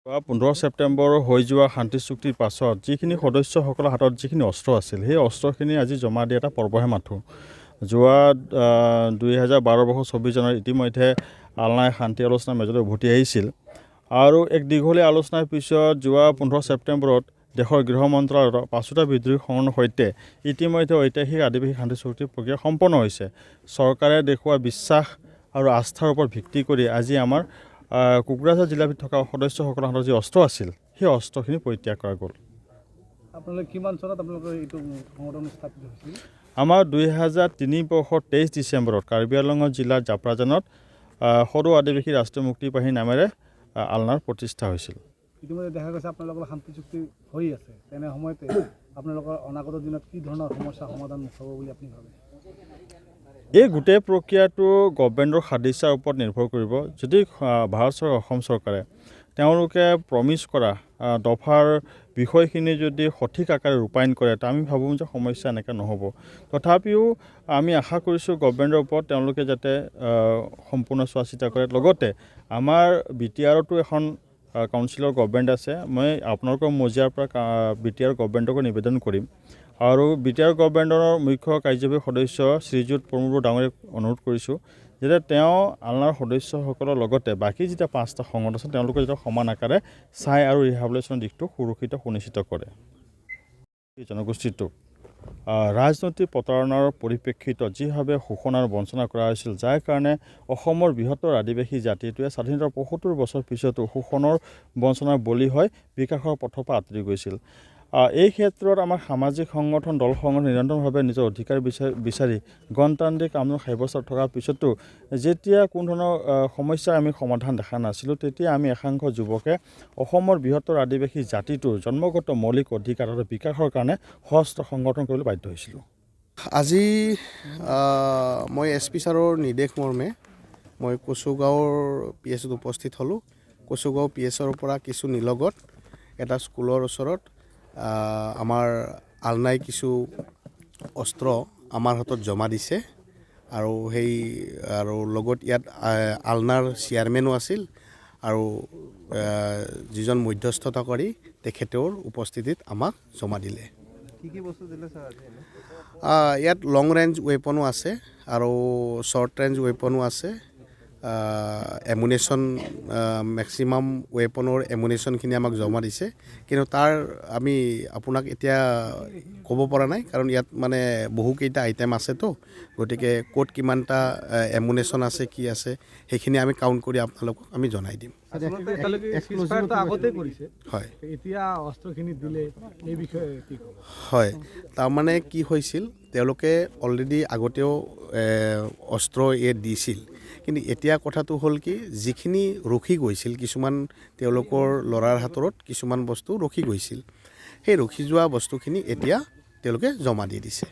15 ছেপ্টেম্বৰ হৈ যোৱা শান্তি চুক্তিৰ পাছত যিখিনি সদস্যসকলৰ হাতত যিখিনি অস্ত্ৰ আছিল সেই অস্ত্ৰখিনি আজি জমা দিয়া এটা পৰ্বহে মাথো যোৱা 2012 বৰ্ষৰ 24 জানুৱাৰী ইতিমধ্যে আলনাই শান্তি আলোচনাৰ মেজলৈ উভতি আহিছিল আৰু এক দীঘলীয়া আলোচনাৰ পিছত যোৱা 15 ছেপ্টেম্বৰত দেশৰ গৃহ মন্ত্ৰালয়ৰ 5টা বিদ্ৰোহী সংগঠনৰ সৈতে ইতিমধ্যে ঐতিহাসিক আদিবাসী শান্তি চুক্তিৰ প্ৰক্ৰিয়া সম্পন্ন হৈছে। চৰকাৰে দেখুওৱা বিশ্বাস আৰু আস্থাৰ ওপৰত ভিত্তি কৰি আজি আমাৰ কোকৰাঝাৰ জিলাত থকা সদস্যসকলৰ হাতত যি অস্ত্ৰ আছিল সেই অস্ত্ৰখিনি পৰিত্যাগ কৰা গ'ল। আপোনালোকে কিমান চনত আপোনালোকৰ এইটো সংগঠন স্থাপিত হৈছিল? আমাৰ 2003 বৰ্ষৰ 23 ডিচেম্বৰত কাৰ্বি আংলঙৰ জিলাৰ জাপ্ৰাজানত সৰু আদিবাসী ৰাষ্ট্ৰীয় মুক্তি বাহিনী নামেৰে আলনাৰ প্ৰতিষ্ঠা হৈছিল। ইতিমধ্যে দেখা গৈছে আপোনালোকৰ শান্তি চুক্তি হৈ আছে, তেনে সময়তে আপোনালোকৰ অনাগত দিনত কি ধৰণৰ সমস্যা সমাধান হ'ব বুলি আপুনি ভাবে? এই গোটেই প্ৰক্ৰিয়াটো গভৰ্ণমেণ্টৰ সাদৃশ্যাৰ ওপৰত নিৰ্ভৰ কৰিব। যদি ভাৰত চৰকাৰ অসম চৰকাৰে তেওঁলোকে প্ৰমিছ কৰা দফাৰ বিষয়খিনি যদি সঠিক আকাৰে ৰূপায়ণ কৰে তা আমি ভাবোঁ যে সমস্যা এনেকৈ নহ'ব। তথাপিও আমি আশা কৰিছোঁ গভৰ্ণমেণ্টৰ ওপৰত তেওঁলোকে যাতে সম্পূৰ্ণ চোৱা চিতা কৰে। লগতে আমাৰ BTRতো এখন কাউন্সিলৰ গভৰ্ণমেণ্ট আছে। মই আপোনালোকৰ মজিয়াৰ পৰা BTR গভৰ্ণমেণ্টকো নিবেদন কৰিম আৰু BTR গভৰ্ণমেণ্টৰ মুখ্য কাৰ্যবাহী সদস্য শ্ৰীযুত প্ৰমোদ ডাঙৰীয়াক অনুৰোধ কৰিছোঁ যাতে তেওঁ আলনাৰ সদস্যসকলৰ লগতে বাকী যেতিয়া 5টা সংগঠন আছে তেওঁলোকে যাতে সমান আকাৰে চাই আৰু ৰিহাবিলিটেশ্যনৰ দিশটো সুনিশ্চিত কৰে। জনগোষ্ঠীটোক ৰাজনৈতিক প্ৰতাৰণাৰ পৰিপ্ৰেক্ষিতত যিভাৱে শোষণ আৰু বঞ্চনা কৰা হৈছিল, যাৰ কাৰণে অসমৰ বৃহত্তৰ আদিবাসী জাতিটোৱে স্বাধীনতাৰ 75 বছৰ পিছতো শোষণৰ বঞ্চনাৰ বলি হৈ বিকাশৰ পথৰ পৰা আঁতৰি গৈছিল। এই ক্ষেত্ৰত আমাৰ সামাজিক সংগঠন দলসমূহ নিৰন্তৰভাৱে নিজৰ অধিকাৰ বিচাৰি গণতান্ত্ৰিক আন্দোলন সাব্যস্ত থকাৰ পিছতো যেতিয়া কোনো ধৰণৰ সমস্যাৰ আমি সমাধান দেখা নাছিলোঁ, তেতিয়া আমি একাংশ যুৱকে অসমৰ বৃহত্তৰ আদিবাসী জাতিটোৰ জন্মগত মৌলিক অধিকাৰ আৰু বিকাশৰ কাৰণে সশস্ত্ৰ সংগঠন কৰিবলৈ বাধ্য হৈছিলোঁ। আজি মই SP ছাৰৰ নিৰ্দেশ মৰ্মে মই কচুগাঁৱৰ PSত উপস্থিত হ'লোঁ। কচুগাঁও PSৰ পৰা কিছু নিলগত এটা স্কুলৰ ওচৰত আমাৰ আলনাই কিছু অস্ত্ৰ আমাৰ হাতত জমা দিছে আৰু লগত ইয়াত আলনাৰ চেয়াৰমেনো আছিল আৰু যিজন মধ্যস্থতাকাৰী তেখেতৰ উপস্থিতিত আমাক জমা দিলে। কি কি বস্তু দিলে স্যাৰ? ইয়াত লং ৰেঞ্জ ৱেপনো আছে আৰু শ্বৰ্ট ৰেঞ্জ ৱেপনো আছে। এমুনেশ্যন মেক্সিমাম ৱেপনৰ এমুনেশ্যনখিনি আমাক জমা দিছে, কিন্তু তাৰ আমি আপোনাক এতিয়া ক'ব পৰা নাই কাৰণ ইয়াত মানে বহুকেইটা আইটেম আছেতো, গতিকে ক'ত কিমানটা এমুনেশ্যন আছে কি আছে সেইখিনি আমি কাউণ্ট কৰি আপোনালোকক আমি জনাই দিম। হয়, হয়, তাৰমানে কি হৈছিল, তেওঁলোকে অলৰেডি আগতেও অস্ত্ৰ দিছিল, কিন্তু এতিয়া কথাটো হ'ল কি যিখিনি ৰখি গৈছিল, কিছুমান তেওঁলোকৰ ল'ৰাৰ হাতত কিছুমান বস্তু ৰখি গৈছিল, সেই ৰখি যোৱা বস্তুখিনি এতিয়া তেওঁলোকে জমা দি দিছে।